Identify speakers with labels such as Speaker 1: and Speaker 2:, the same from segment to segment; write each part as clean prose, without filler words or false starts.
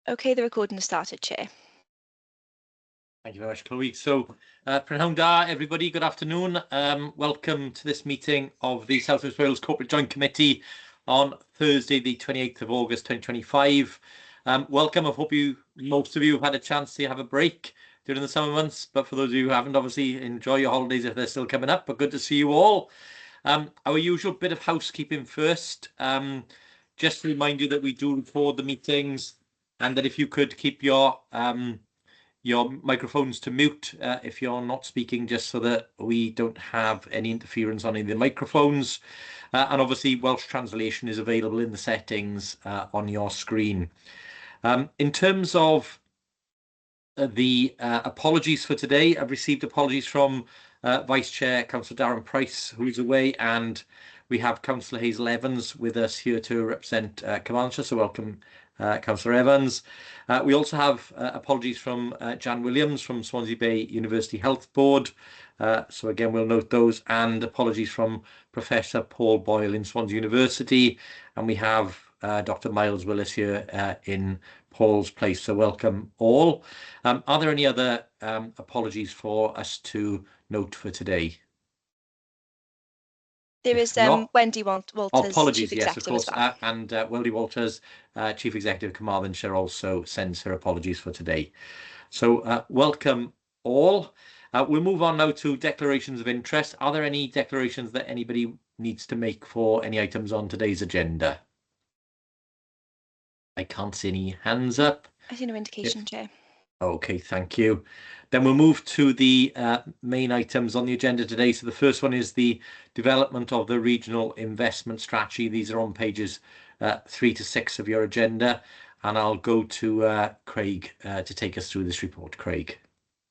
Speaker 1: Okay, the recording has started, Chair.
Speaker 2: Thank you very much, Chloe. So, Prynhawn da, everybody, good afternoon. Welcome to this meeting of the South West Wales Corporate Joint Committee on Thursday, the 28th of August, 2025. Welcome. I hope most of you have had a chance to have a break during the summer months, but for those of you who haven't, obviously enjoy your holidays if they're still coming up, but good to see you all. Our usual bit of housekeeping first. Just to remind you that we do record the meetings and that if you could keep your microphones to mute if you're not speaking, just so that we don't have any interference on any of the microphones. And obviously Welsh translation is available in the settings on your screen. In terms of the apologies for today, I've received apologies from Vice Chair Councillor Darren Price, who's away, and we have Councillor Hazel Evans with us here to represent Carmarthenshire, so welcome Councillor Evans. We also have apologies from Jan Williams from Swansea Bay University Health Board, so again we'll note those, and apologies from Professor Paul Boyle in Swansea University, and we have Dr. Miles Willis here in Paul's place, so welcome all. Are there any other apologies for us to note for today?
Speaker 1: There is Wendy Walters,
Speaker 2: apologies,
Speaker 1: Chief
Speaker 2: yes, of
Speaker 1: Executive
Speaker 2: course,
Speaker 1: as well.
Speaker 2: and Wendy Walters, Chief Executive of Carmarthenshire, also sends her apologies for today. So welcome all. We'll move on now to declarations of interest. Are there any declarations that anybody needs to make for any items on today's agenda? I can't see any hands up.
Speaker 1: I see no indication, Chair.
Speaker 2: Okay, thank you. Then we'll move to the main items on the agenda today. So the first one is the development of the regional investment strategy. These are on pages 3 to 6 of your agenda. And I'll go to Craig to take us through this report. Craig.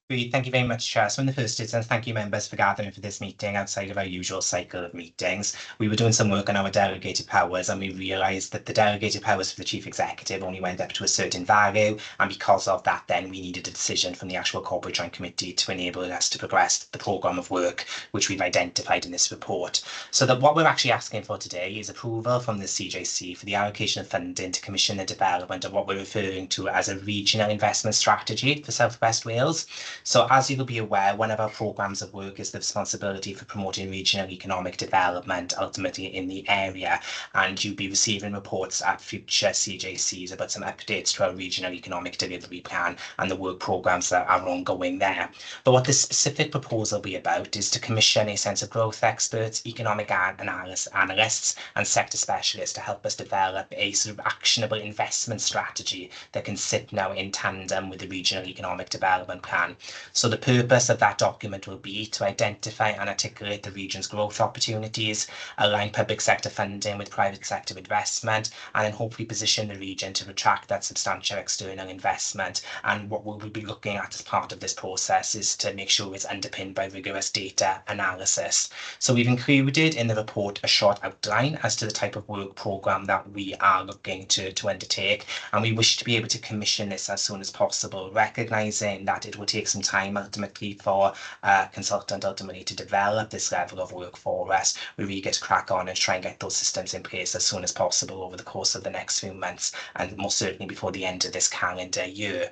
Speaker 3: Thank you very much, Chair. So in the first instance, thank you members for gathering for this meeting outside of our usual cycle of meetings. We were doing some work on our delegated powers and we realised that the delegated powers for the Chief Executive only went up to a certain value, and because of that then we needed a decision from the actual Corporate Joint Committee to enable us to progress the programme of work which we've identified in this report. So that what we're actually asking for today is approval from the CJC for the allocation of funding to commission the development of what we're referring to as a regional investment strategy for South West Wales. So as you'll be aware, one of our programmes of work is the responsibility for promoting regional economic development ultimately in the area, and you'll be receiving reports at future CJCs about some updates to our regional economic delivery plan and the work programmes that are ongoing there. But what this specific proposal will be about is to commission a sense of growth experts, economic analysts and sector specialists to help us develop a sort of actionable investment strategy that can sit now in tandem with the regional economic development plan. So the purpose of that document will be to identify and articulate the region's growth opportunities, align public sector funding with private sector investment, and then hopefully position the region to attract that substantial external investment. And what we'll be looking at as part of this process is to make sure it's underpinned by rigorous data analysis. So we've included in the report a short outline as to the type of work programme that we are looking to undertake, and we wish to be able to commission this as soon as possible, recognising that it will take some time ultimately for a consultant ultimately to develop this level of work for us. We really get to crack on and try and get those systems in place as soon as possible over the course of the next few months, and most certainly before the end of this calendar year.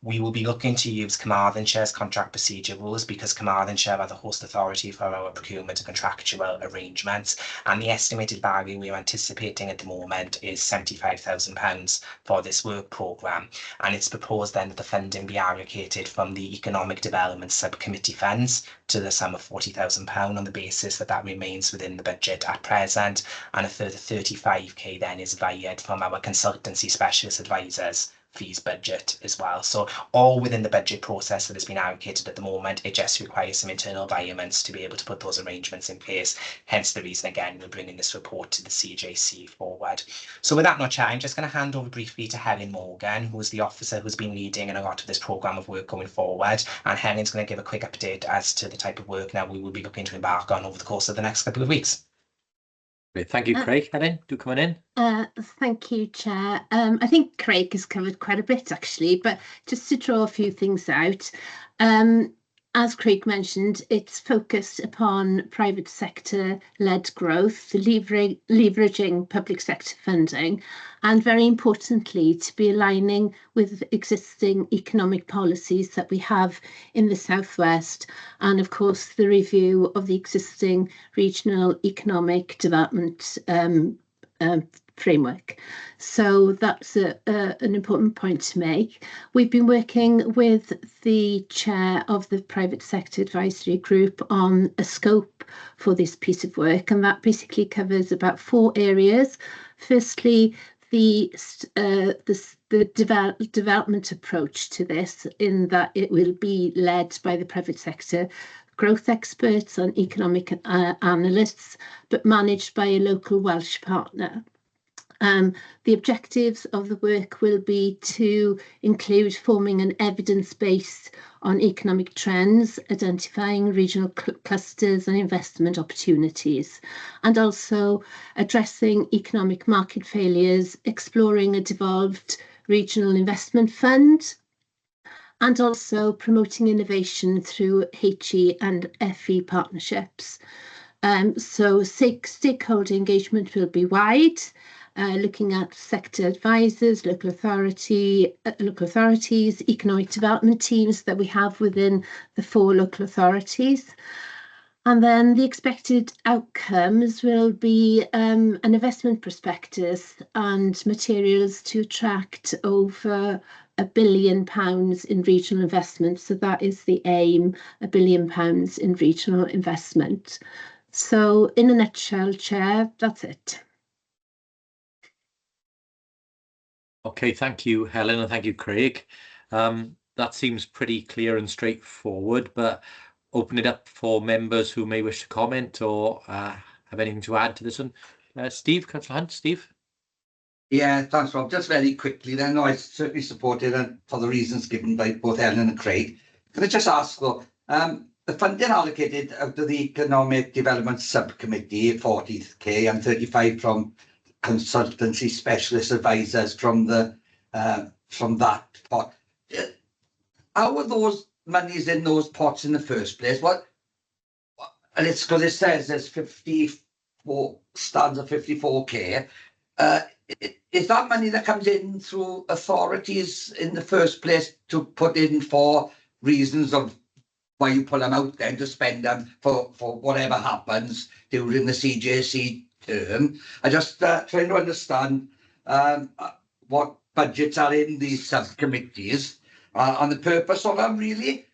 Speaker 3: We will be looking to use Carmarthenshire's contract procedure rules because Carmarthenshire are the host authority for our procurement and contractual arrangements, and the estimated value we are anticipating at the moment is £75,000 for this work programme, and it's proposed then that the funding be allocated from the Economic Development Subcommittee funds to the sum of £40,000 on the basis that that remains within the budget at present, and a further 35k then is via from our consultancy specialist advisors fees budget as well. So all within the budget process that has been allocated at the moment. It just requires some internal environments to be able to put those arrangements in place. Hence the reason, again, we're bringing this report to the CJC forward. So with that much, I'm just going to hand over briefly to Helen Morgan, who is the officer who's been leading in a lot of this programme of work going forward. And Helen's going to give a quick update as to the type of work now we will be looking to embark on over the course of the next couple of weeks.
Speaker 2: Great. Thank you, Craig. Helen, do come on in.
Speaker 4: Thank you, Chair. I think Craig has covered quite a bit, actually, but just to draw a few things out. as Craig mentioned, it's focused upon private sector-led growth, leveraging public sector funding, and very importantly, to be aligning with existing economic policies that we have in the Southwest, and of course, the review of the existing regional economic development framework. So that's an important point to make. We've been working with the chair of the Private Sector Advisory Group on a scope for this piece of work, and that basically covers about 4 areas. Firstly, the development approach to this, in that it will be led by the private sector growth experts and economic analysts, but managed by a local Welsh partner. The objectives of the work will be to include forming an evidence base on economic trends, identifying regional clusters and investment opportunities, and also addressing economic market failures, exploring a devolved regional investment fund, and also promoting innovation through HE and FE partnerships. So stakeholder engagement will be wide, looking at sector advisors, local authorities, economic development teams that we have within the 4 local authorities. And then the expected outcomes will be an investment prospectus and materials to attract over £1 billion in regional investment. So that is the aim, £1 billion in regional investment. So in a nutshell, Chair, that's it.
Speaker 2: Okay, thank you, Helen, and thank you, Craig. That seems pretty clear and straightforward, but open it up for members who may wish to comment or have anything to add to this one. Steve, Councillor Hunt, Steve?
Speaker 5: Yeah, thanks, Rob. Just very quickly then, I certainly support it, and for the reasons given by both Helen and Craig. Can I just ask, though, the funding allocated out of the Economic Development Subcommittee, 40k, and 35 from consultancy specialist advisors from that pot. How are those monies in those pots in the first place? And it's because it says there's 54, stands at 54k. Is that money that comes in through authorities in the first place to put in for reasons of why you pull them out then to spend them for whatever happens during the CJC term? I just trying to understand what budgets are in these subcommittees and the purpose of them, really,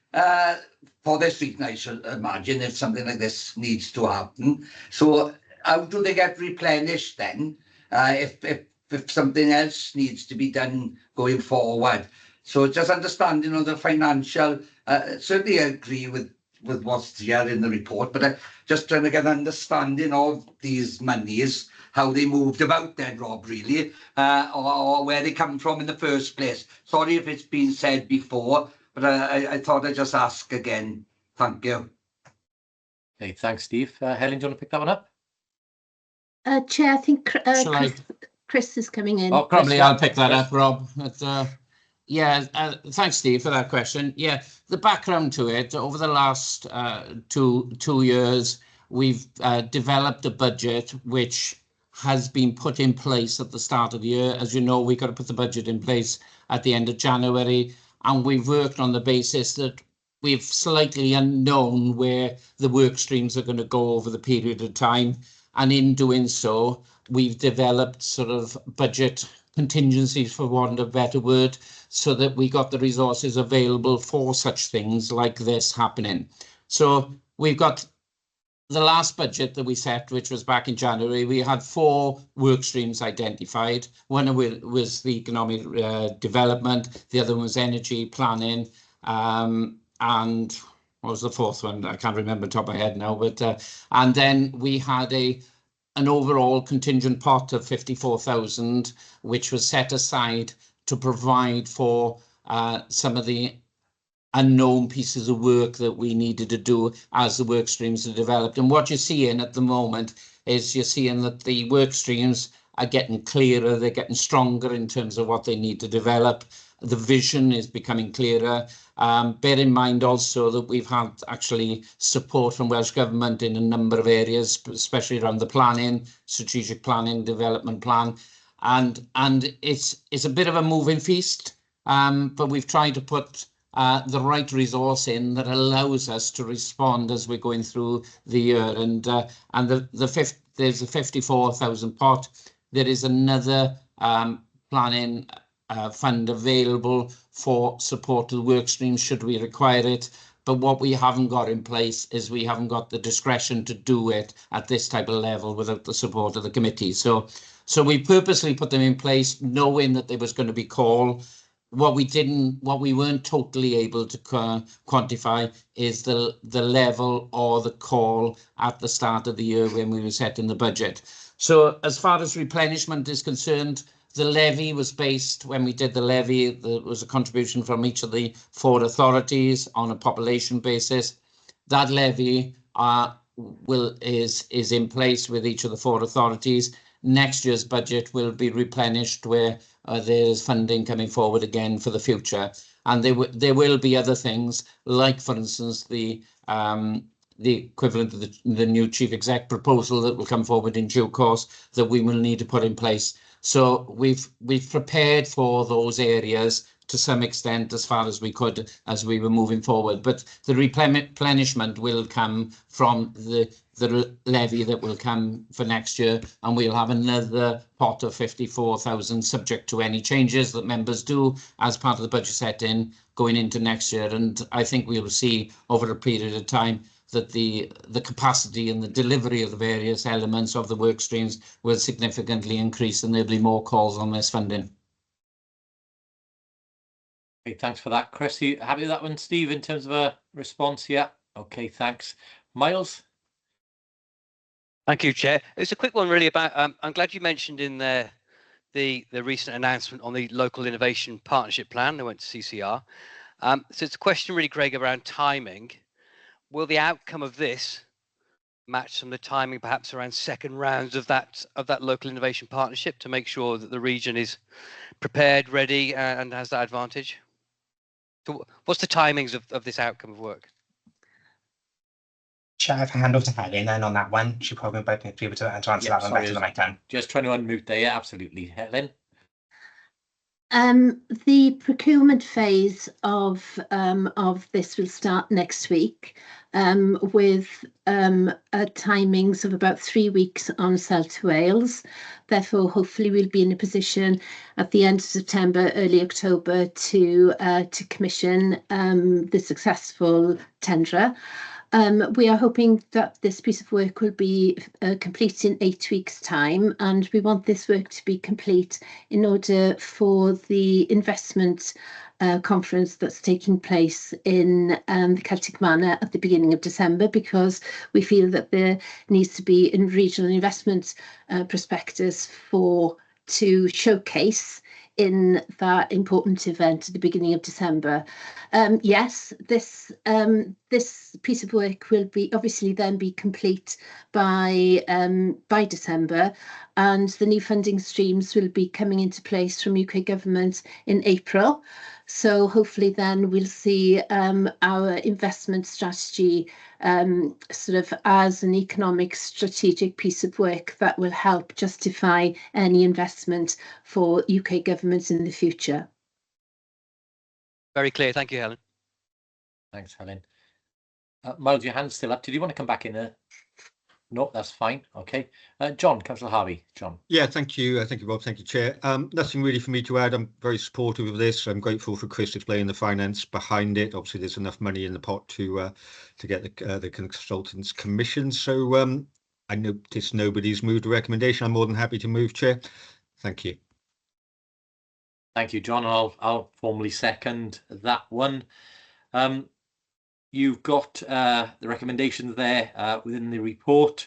Speaker 5: for this reason, I should imagine, if something like this needs to happen. So how do they get replenished then if something else needs to be done going forward? So just understanding of the financial, certainly I agree with what's here in the report, but just trying to get an understanding of these monies, how they moved about then, Rob, really, or where they come from in the first place. Sorry if it's been said before, but I thought I'd just ask again. Thank you.
Speaker 2: Okay, thanks, Steve. Helen, do you want to pick that one up?
Speaker 4: Chair, I think Chris is coming in.
Speaker 6: Oh, probably I'll pick that up, Rob. But, yeah, thanks, Steve, for that question. Yeah, the background to it, over the last two years, we've developed a budget which has been put in place at the start of the year. As you know, we got to put the budget in place at the end of January, and we've worked on the basis that we've slightly unknown where the work streams are going to go over the period of time. And in doing so, we've developed sort of budget contingencies, for want of a better word, so that we got the resources available for such things like this happening. So we've got the last budget that we set, which was back in January. We had 4 work streams identified. One was the economic development, the other one was energy planning, and what was the 4th one? I can't remember top of my head now, but and then we had an overall contingent pot of 54,000, which was set aside to provide for some of the unknown pieces of work that we needed to do as the work streams are developed. And what you're seeing at the moment is you're seeing that the work streams are getting clearer, they're getting stronger in terms of what they need to develop. the vision is becoming clearer. Bear in mind also that we've had actually support from Welsh Government in a number of areas, especially around the planning, strategic planning, development plan, and it's a bit of a moving feast, but we've tried to put the right resource in that allows us to respond as we're going through the year. And there's a 54,000 pot. There is another planning fund available for support to the work stream should we require it. But what we haven't got in place is we haven't got the discretion to do it at this type of level without the support of the committee. So we purposely put them in place knowing that there was going to be call. What we weren't totally able to quantify is the level or the call at the start of the year when we were setting the budget. So as far as replenishment is concerned, the levy was based, when we did the levy, there was a contribution from each of the 4 authorities on a population basis. That levy is in place with each of the 4 authorities. Next year's budget will be replenished where there's funding coming forward again for the future. And there will be other things, like, for instance, the equivalent of the new chief exec proposal that will come forward in due course that we will need to put in place. So we've prepared for those areas to some extent as far as we could as we were moving forward. But the replenishment will come from the levy that will come for next year, and we'll have another pot of 54,000 subject to any changes that members do as part of the budget setting going into next year. And I think we'll see over a period of time that the capacity and the delivery of the various elements of the work streams will significantly increase, and there'll be more calls on this funding.
Speaker 2: Okay, thanks for that, Chris. Are you happy with that one, Steve, in terms of a response? Yeah. Okay, thanks. Miles?
Speaker 7: Thank you, Chair. It's a quick one really about, I'm glad you mentioned in there the recent announcement on the Local Innovation Partnership Plan that went to CCR. So it's a question really, Greg, around timing. Will the outcome of this match some of the timing perhaps around second rounds of that Local Innovation Partnership to make sure that the region is prepared, ready, and has that advantage? So what's the timings of this outcome of work?
Speaker 3: Shall I have a hand over to Helen then on that one? She'll probably be able to answer that one better than I can.
Speaker 2: Just trying to unmute there. Yeah, absolutely. Helen?
Speaker 4: The procurement phase of this will start next week, with timings of about 3 weeks on South Wales. Therefore, hopefully we'll be in a position at the end of September, early October to commission the successful tenderer. We are hoping that this piece of work will be complete in 8 weeks' time, and we want this work to be complete in order for the investment conference that's taking place in the Celtic Manor at the beginning of December, because we feel that there needs to be a regional investment prospectus to showcase in that important event at the beginning of December. Yes, this piece of work will be obviously then be complete by December, and the new funding streams will be coming into place from UK government in April. So hopefully then we'll see our investment strategy sort of as an economic strategic piece of work that will help justify any investment for UK government in the future.
Speaker 7: Very clear. Thank you, Helen.
Speaker 2: Thanks, Helen. Miles, your hand's still up. Did you want to come back in there? No, that's fine. Okay. John, Councillor Harvey. John.
Speaker 8: Yeah, thank you. Thank you, Rob. Thank you, Chair. Nothing really for me to add. I'm very supportive of this. I'm grateful for Chris explaining the finance behind it. Obviously, there's enough money in the pot to get the consultants commissioned. So I notice nobody's moved a recommendation. I'm more than happy to move, Chair. Thank you.
Speaker 2: Thank you, John. I'll formally second that one. You've got the recommendations there within the report.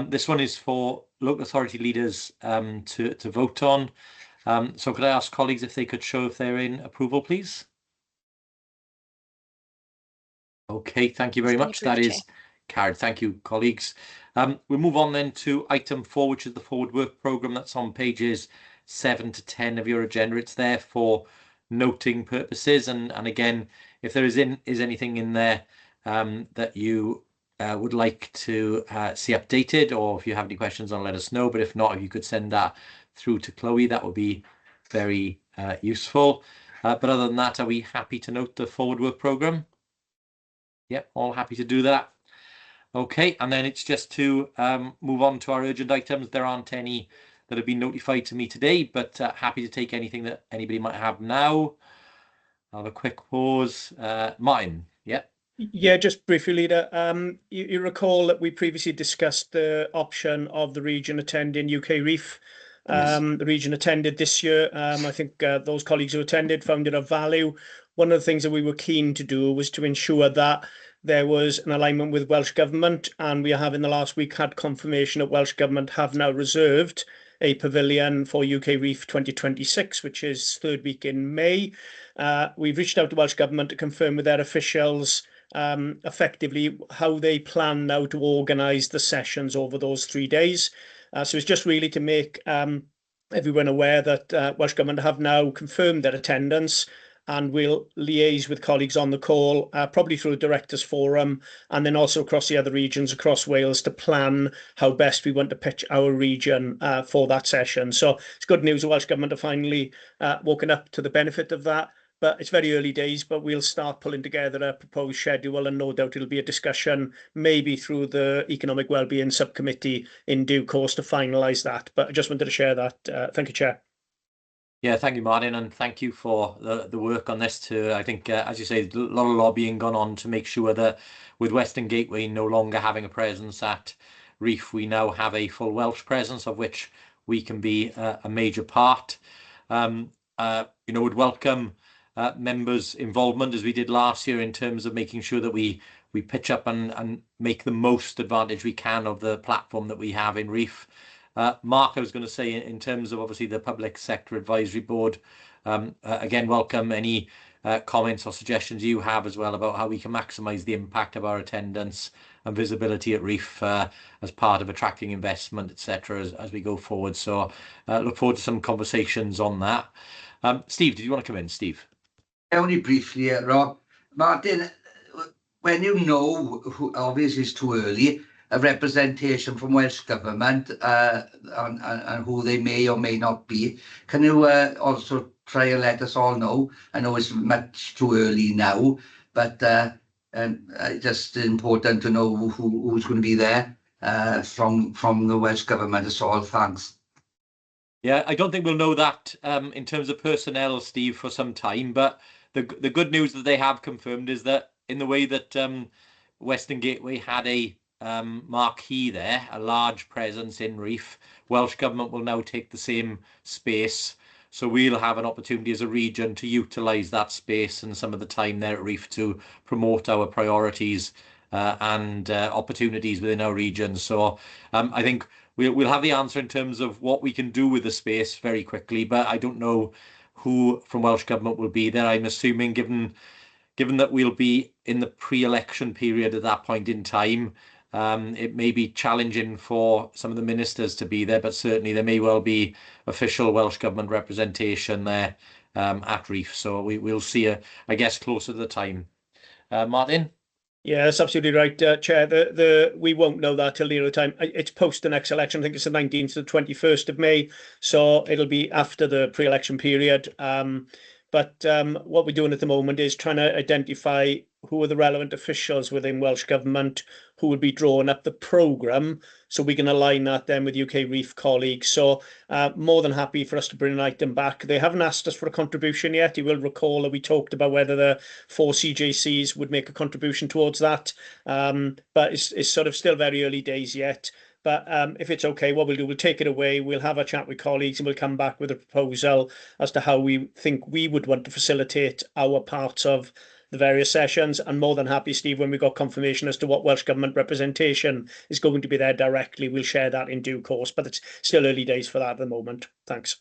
Speaker 2: This one is for local authority leaders to vote on. So could I ask colleagues if they could show if they're in approval, please? Okay, thank you very much. That is carried. Thank you, colleagues. We'll move on then to item 4, which is the forward work programme. That's on pages 7 to 10 of your agenda. It's there for noting purposes. And again, if there is anything in there that you would like to see updated, or if you have any questions on, let us know. But if not, if you could send that through to Chloe, that would be very useful. But other than that, are we happy to note the forward work programme? Yep, all happy to do that. Okay, and then it's just to move on to our urgent items. There aren't any that have been notified to me today, but happy to take anything that anybody might have now. I'll have a quick pause. Martin, yeah.
Speaker 9: Yeah, just briefly, Leader. You recall that we previously discussed the option of the region attending UK Reef.
Speaker 2: Yes.
Speaker 9: The region attended this year. I think those colleagues who attended found it of value. One of the things that we were keen to do was to ensure that there was an alignment with Welsh Government, and we have in the last week had confirmation that Welsh Government have now reserved a pavilion for UK Reef 2026, which is third week in May. We've reached out to Welsh Government to confirm with their officials effectively how they plan now to organise the sessions over those 3 days. So it's just really to make everyone aware that Welsh Government have now confirmed their attendance, and we'll liaise with colleagues on the call, probably through a directors forum, and then also across the other regions across Wales to plan how best we want to pitch our region for that session. So it's good news the Welsh Government have finally woken up to the benefit of that. But it's very early days, but we'll start pulling together a proposed schedule, and no doubt it'll be a discussion, maybe through the Economic Wellbeing Subcommittee in due course to finalise that. But I just wanted to share that. Thank you, Chair.
Speaker 2: Yeah, thank you, Martin, and thank you for the work on this too. I think, as you say, a lot of lobbying gone on to make sure that with Western Gateway no longer having a presence at Reef, we now have a full Welsh presence, of which we can be a major part. Would welcome members' involvement as we did last year in terms of making sure that we pitch up and make the most advantage we can of the platform that we have in Reef. Mark, I was going to say, in terms of obviously the Public Sector Advisory Board, again, welcome any comments or suggestions you have as well about how we can maximise the impact of our attendance and visibility at Reef as part of attracting investment, etc., as we go forward. So look forward to some conversations on that. Steve, did you want to come in, Steve?
Speaker 5: Only briefly, Rob. Martin, when you know, obviously it's too early, a representation from Welsh Government and who they may or may not be, can you also try and let us all know? I know it's much too early now, but just important to know who's going to be there from the Welsh Government as well. Thanks.
Speaker 2: Yeah, I don't think we'll know that in terms of personnel, Steve, for some time, but the good news that they have confirmed is that in the way that Western Gateway had a marquee there, a large presence in Reef, Welsh Government will now take the same space. So we'll have an opportunity as a region to utilise that space and some of the time there at Reef to promote our priorities and opportunities within our region. So I think we'll have the answer in terms of what we can do with the space very quickly, but I don't know who from Welsh Government will be there. I'm assuming, given that we'll be in the pre-election period at that point in time, it may be challenging for some of the ministers to be there, but certainly there may well be official Welsh Government representation there at Reef. So we'll see, I guess, closer to the time. Martin?
Speaker 9: Yeah, that's absolutely right, Chair. We won't know that till nearer time. It's post the next election. I think it's the 19th to the 21st of May. So it'll be after the pre-election period. But what we're doing at the moment is trying to identify who are the relevant officials within Welsh Government who will be drawing up the programme, so we can align that then with UK Reef colleagues. So more than happy for us to bring an item back. They haven't asked us for a contribution yet. You will recall that we talked about whether the 4 CJCs would make a contribution towards that. But it's sort of still very early days yet. But if it's okay, what we'll do, we'll take it away, we'll have a chat with colleagues, and we'll come back with a proposal as to how we think we would want to facilitate our parts of the various sessions. And more than happy, Steve, when we got confirmation as to what Welsh Government representation is going to be there directly, we'll share that in due course. But it's still early days for that at the moment. Thanks.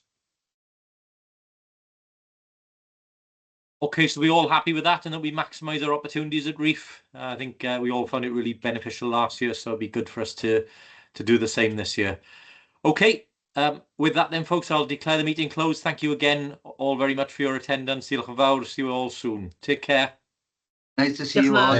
Speaker 2: Okay, so we're all happy with that and that we maximise our opportunities at Reef. I think we all found it really beneficial last year, so it'd be good for us to do the same this year. Okay, With that then, folks, I'll declare the meeting closed. Thank you again all very much for your attendance. Diolch yn fawr. See you all soon. Take care.
Speaker 5: Nice to see you all.